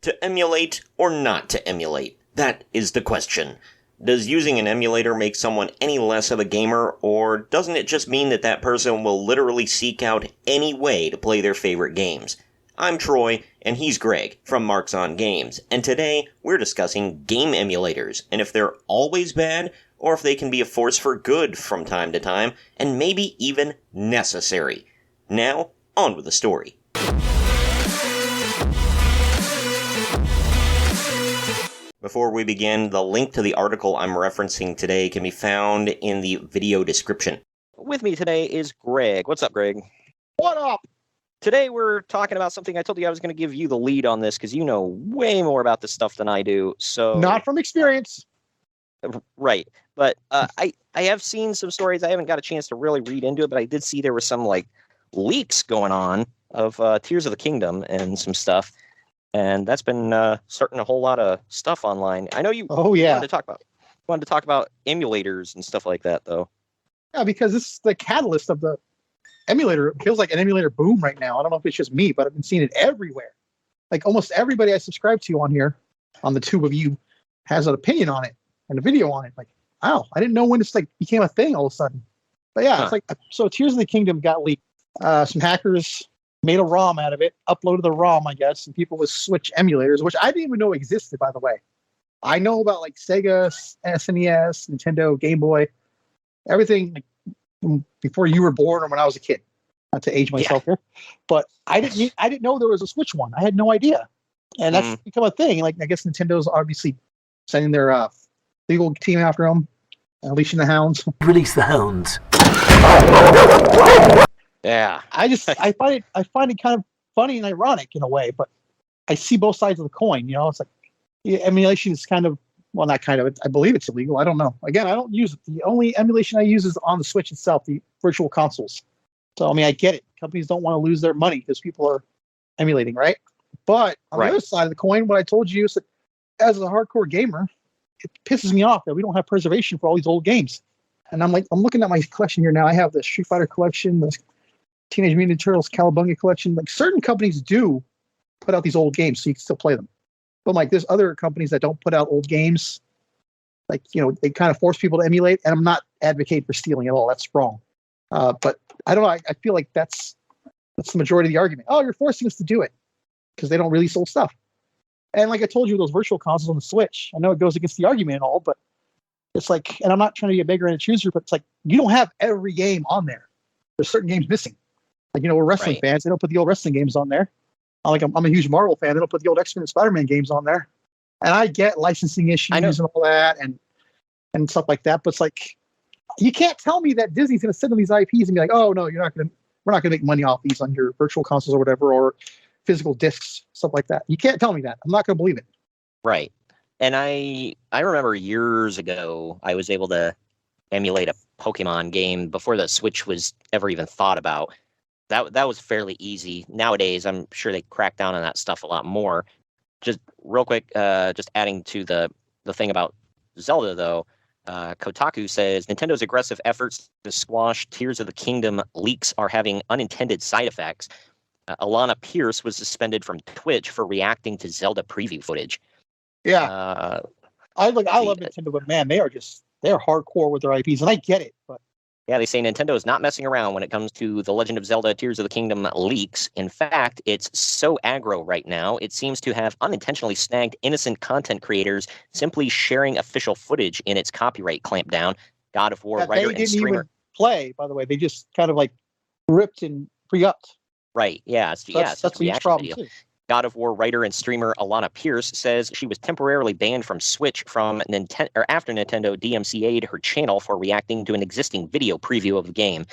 To emulate or not to emulate? That is the question. Does using an emulator make someone any less of a gamer, or doesn't it just mean that that person will literally seek out any way to play their favorite games? I'm Troy, and he's Greg from Marks on Games, and today we're discussing game emulators, and if they're always bad, or if they can be a force for good from time to time, and maybe even necessary. Now, on with the story. Before we begin, the link to the article I'm referencing today can be found in the video description. With me today is Greg. What's up, Greg? What up? Today we're talking about something I told you I was going to give you the lead on this because you know way more about this stuff than I do. So Not from experience. Right. But I have seen some stories. I haven't got a chance to really read into it, but I did see there were some leaks going on of Tears of the Kingdom and some stuff. And that's been starting a whole lot of stuff online. I know you wanted to talk about emulators and stuff like that, though. Yeah, because this is the catalyst of the emulator. It feels like an emulator boom right now. I don't know if it's just me, but I've been seeing it everywhere. Like almost everybody I subscribe to on here, on the tube of you, has an opinion on it and a video on it. Like, wow, I didn't know when this became a thing all of a sudden. But yeah, It's like, so Tears of the Kingdom got leaked. Some hackers made a ROM out of it, uploaded the ROM, I guess, and people with Switch emulators, which I didn't even know existed, by the way. I know about Sega, SNES, Nintendo, Game Boy, everything before you were born or when I was a kid. Not to age myself here, but I didn't know there was a Switch one. I had no idea, and that's become a thing. I guess Nintendo's obviously sending their legal team after them, unleashing the hounds. Release the hounds. Yeah, I find it kind of funny and ironic in a way, but I see both sides of the coin. You know, it's emulation is kind of, well, not kind of. I believe it's illegal. I don't know. Again, I don't use it. The only emulation I use is on the Switch itself, the virtual consoles. So I mean, I get it. Companies don't want to lose their money because people are emulating, right? But on the other side of the coin, what I told you is that as a hardcore gamer, it pisses me off that we don't have preservation for all these old games. And I'm looking at my collection here now. I have the Street Fighter collection, the Teenage Mutant Ninja Turtles Cowabunga collection. Certain companies do put out these old games so you can still play them. But there's other companies that don't put out old games. They kind of force people to emulate, and I'm not advocating for stealing at all. That's wrong. But I don't know. I feel like that's the majority of the argument. Oh, you're forcing us to do it because they don't release old stuff. And like I told you, those virtual consoles on the Switch, I know it goes against the argument and all, but it's and I'm not trying to be a bigger and a chooser, but it's you don't have every game on there. There's certain games missing. We're wrestling fans. They don't put the old wrestling games on there. I'm a huge Marvel fan. They don't put the old X-Men and Spider-Man games on there. And I get licensing issues and all that and stuff like that. But it's you can't tell me that Disney's going to sit on these IPs and be like, oh, no, we're not going to make money off these on your virtual consoles or whatever, or physical discs, stuff like that. You can't tell me that. I'm not going to believe it. Right. And I remember years ago, I was able to emulate a Pokemon game before the Switch was ever even thought about. That was fairly easy. Nowadays, I'm sure they crack down on that stuff a lot more. Just real quick, just adding to the thing about Zelda, though, Kotaku says Nintendo's aggressive efforts to squash Tears of the Kingdom leaks are having unintended side effects. Alana Pierce was suspended from Twitch for reacting to Zelda preview footage. Yeah, I love Nintendo, but man, they're hardcore with their IPs, and I get it, but. Yeah, they say Nintendo is not messing around when it comes to the Legend of Zelda Tears of the Kingdom leaks. In fact, it's so aggro right now, it seems to have unintentionally snagged innocent content creators simply sharing official footage in its copyright clampdown. God of War writer and streamer. Even play, by the way. They just kind of ripped and re-upped. Right, yeah. That's a huge problem, too. God of War writer and streamer Alana Pierce says she was temporarily banned from Switch after Nintendo DMCA'd her channel for reacting to an existing video preview of the game.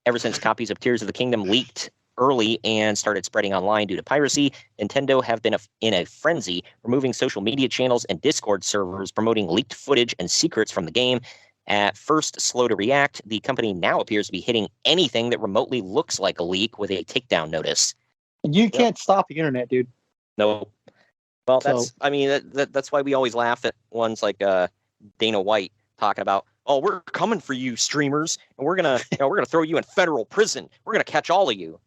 Ever since copies of Tears of the Kingdom leaked early and started spreading online due to piracy, Nintendo have been in a frenzy, removing social media channels and Discord servers promoting leaked footage and secrets from the game. At first slow to react, the company now appears to be hitting anything that remotely looks like a leak with a takedown notice. You can't stop the internet, dude. No. Well, that's why we always laugh at ones like Dana White talking about, oh, we're coming for you, streamers, and we're gonna throw you in federal prison. We're gonna catch all of you.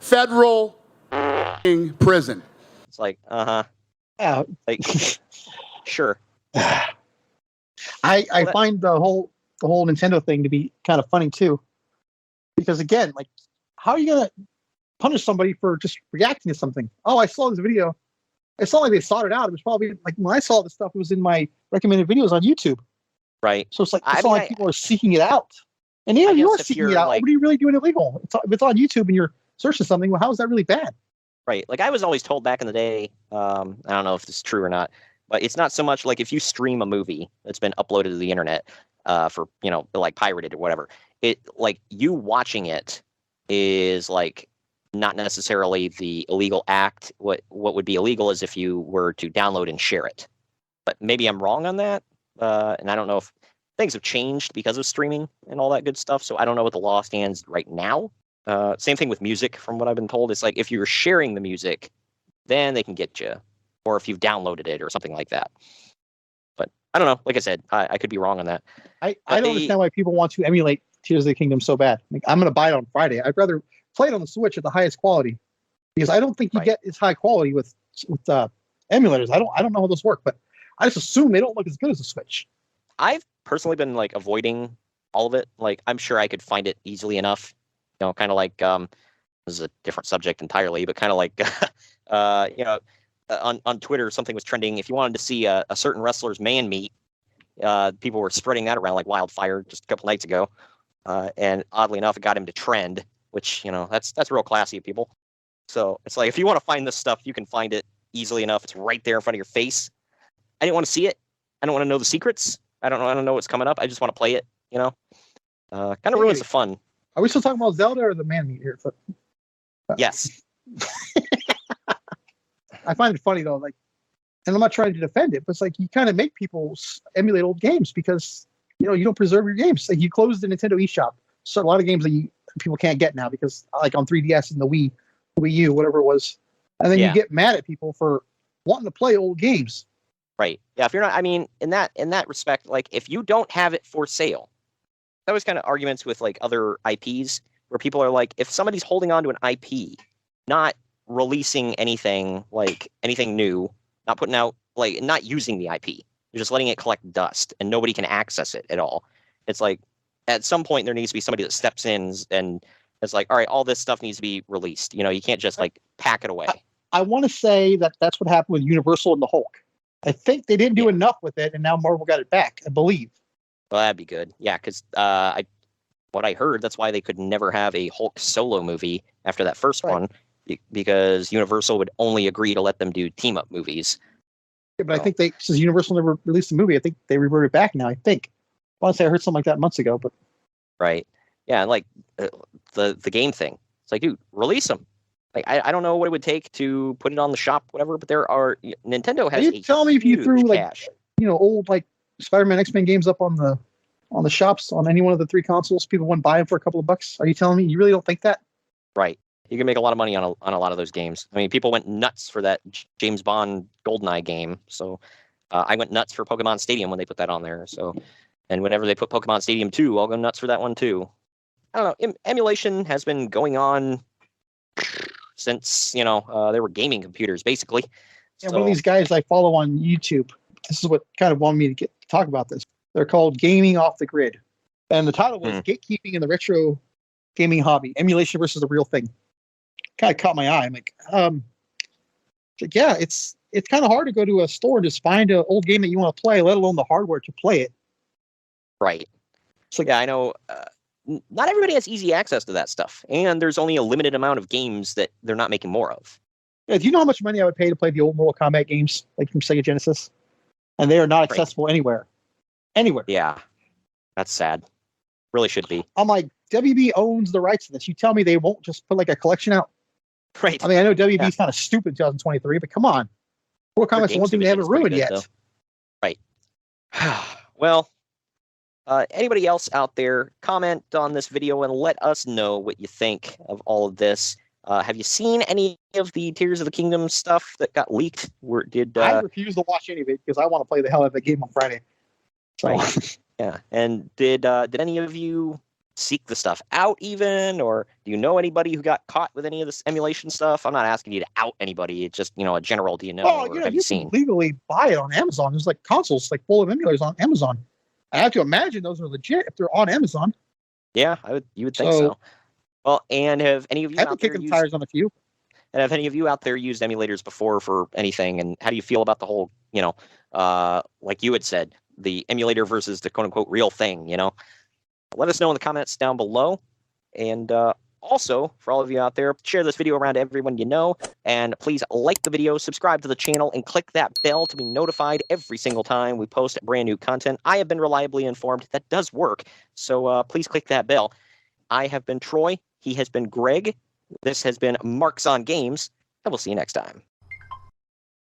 Federal prison. It's Yeah. Like, sure. I find the whole Nintendo thing to be kind of funny too, because again, like, how are you gonna punish somebody for just reacting to something? Oh, I saw this video. It's not like they sought it out. It was probably like when I saw this stuff, it was in my recommended videos on YouTube. Right. So it's like I it's not mean, like people are seeking it out. And I even if you guess are if seeking it you're out, like, what are you really doing illegal? If it's on YouTube and you're searching something, well, how is that really bad? right. Like I was always told back in the day, I don't know if this is true or not, but it's not so much like if you stream a movie that's been uploaded to the internet, for, like pirated or whatever, it like you watching it is like not necessarily the illegal act. What would be illegal is if you were to download and share it. But maybe I'm wrong on that. And I don't know if things have changed because of streaming and all that good stuff. So I don't know what the law stands right now. Same thing with music, from what I've been told. It's like if you're sharing the music, then they can get you, or if you've downloaded it or something like that. But I don't know. Like I said, I could be wrong on that. I But don't understand why people want to emulate Tears of the Kingdom so bad. Like, I'm going to buy it on Friday. I'd rather play it on the Switch at the highest quality, because I don't think you Right. get as high quality with emulators. I don't know how those work, but I just assume they don't look as good as the Switch. I've personally been like avoiding all of it. Like I'm sure I could find it easily enough. Kind of like this is a different subject entirely, but kind of like on Twitter something was trending. If you wanted to see a certain wrestler's man meat, people were spreading that around like wildfire just a couple nights ago. And oddly enough, it got him to trend, which that's real classy of people. So it's like if you want to find this stuff, you can find it easily enough. It's right there in front of your face. I didn't want to see it. I don't want to know the secrets. I don't know what's coming up. I just want to play it. Kind of ruins the fun. Are we still talking about Zelda or the man meat here? Yes. I find it funny though, like, and I'm not trying to defend it, but it's like you kind of make people emulate old games because you don't preserve your games. Like you closed the Nintendo eShop, so a lot of games that people can't get now because like on 3DS and the Wii U, whatever it was, and then you get mad at people for wanting to play old games. Right. Yeah. If you're not, I mean, in that respect, like if you don't have it for sale, that was kind of arguments with like other IPs where people are like, if somebody's holding on to an IP, not releasing anything new, not putting out like not using the IP, you're just letting it collect dust and nobody can access it at all. It's like at some point there needs to be somebody that steps in and it's like, all right, all this stuff needs to be released. You can't just like pack it away. I want to say that's what happened with Universal and the Hulk. I think they didn't do enough with it, and now Marvel got it back, I believe. Well, that'd be good. Yeah, because what I heard, that's why they could never have a Hulk solo movie after that first one, because Universal would only agree to let them do team-up movies. Yeah, but I think since Universal never released the movie, I think they reverted back now, I think. Honestly, I heard something like that months ago, but... Right. Yeah, and like the game thing. It's like, dude, release them. Like, I don't know what it would take to put it on the shop, whatever, but Nintendo has you tell me if you threw cash. Like, old like Spider-Man, X-Men games up on the shops on any one of the 3 consoles, people wouldn't buy them for a couple of bucks? Are you telling me you really don't think that? Right. You can make a lot of money on a lot of those games. I mean, people went nuts for that James Bond GoldenEye game. So I went nuts for Pokemon Stadium when they put that on there. So, and whenever they put Pokemon Stadium 2, I'll go nuts for that one too. I don't know. Emulation has been going on since there were gaming computers, basically. Yeah, one of these guys I follow on YouTube. This is what kind of wanted me to talk about this. They're called Gaming Off the Grid, and the title was "Gatekeeping in the Retro Gaming Hobby: Emulation versus the Real Thing." Kind of caught my eye. I'm like, yeah, it's kind of hard to go to a store and just find an old game that you want to play, let alone the hardware to play it. Right. So yeah, I know. Not everybody has easy access to that stuff, and there's only a limited amount of games that they're not making more of. Yeah, do you know how much money I would pay to play the old Mortal Kombat games, like from Sega Genesis? And they are not accessible anywhere. Anywhere. Yeah, that's sad. Really should be. I'm like, WB owns the rights to this. You tell me they won't just put like a collection out? Right. I mean, I know WB's kind of stupid in 2023, but come on. Mortal Kombat's the one thing they haven't ruined yet. Though. Right. Well, anybody else out there, comment on this video and let us know what you think of all of this. Have you seen any of the Tears of the Kingdom stuff that got leaked? I refuse to watch any of it because I want to play the hell out of the game on Friday. So. Right. Yeah. And did any of you seek the stuff out even, or do you know anybody who got caught with any of this emulation stuff? I'm not asking you to out anybody. It's just, a general, do you know, Oh, or have you you can seen? legally buy it on Amazon. There's like consoles like full of emulators on Amazon. I have to imagine those are legit if they're on Amazon. Yeah, you would think So so. Well, and have any of you I've been out there kicking used tires on a few. and have any of you out there used emulators before for anything? And how do you feel about the whole, like you had said, the emulator versus the quote unquote real thing? Let us know in the comments down below. And also, for all of you out there, share this video around to everyone you know. And please like the video, subscribe to the channel, and click that bell to be notified every single time we post brand new content. I have been reliably informed that does work. So please click that bell. I have been Troy. He has been Greg. This has been Marks on Games. And we'll see you next time.